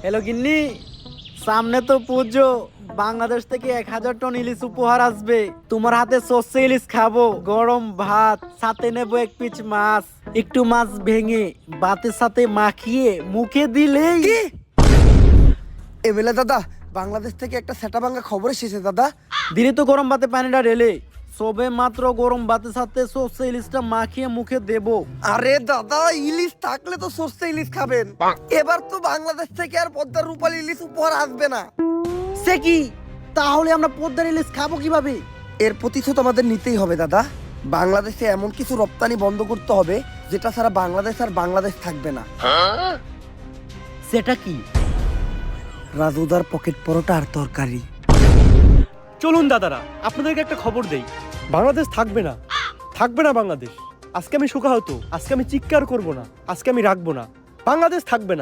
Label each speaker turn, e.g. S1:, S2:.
S1: Hello গিন্নি, সামনে তো পুজো। বাংলাদেশ থেকে 1000 টন ইলিশ উপহার আসবে। তোমার হাতে সর্ষে ইলিশ খাবো, গরম ভাত, সাথে নেবো এক পিস মাছ। একটু মাছ ভেঙে ভাতের সাথে মাখিয়ে মুখে দিলেই
S2: কি এমএলএ দাদা, বাংলাদেশ থেকে একটা সেটা ভাঙা খবর এসেছে দাদা।
S1: দিলে তো গরম ভাতে পানিটা ঢেলে সবে মাত্র গরম ভাতের সাথে সর্ষে ইলিশটা মাখিয়ে মুখে দেবো।
S2: আরে দাদা, ইলিশ থাকলে তো সর্ষে ইলিশ খাবেন। এবার তো বাংলাদেশ থেকে আর পদ্মার রূপালী ইলিশ উপহার আসবে না।
S1: সে কি? তাহলে আমরা পদ্মার ইলিশ খাবো কিভাবে?
S2: এর প্রতিশোধ আমাদের নিতেই হবে দাদা। বাংলাদেশে এমন কিছু রপ্তানি বন্ধ করতে হবে যেটা ছাড়া বাংলাদেশ আর বাংলাদেশ থাকবে না।
S1: সেটা কি?
S2: রাজুদার পকেট পরোটা আর তরকারি।
S3: চলুন দাদারা, আপনাদেরকে একটা খবর দেই। বাংলাদেশ থাকবে না, থাকবে না বাংলাদেশ। আজকে আমি শোকাহত, আজকে আমি চিৎকার করব না, আজকে আমি রাখবো না। বাংলাদেশ থাকবে না,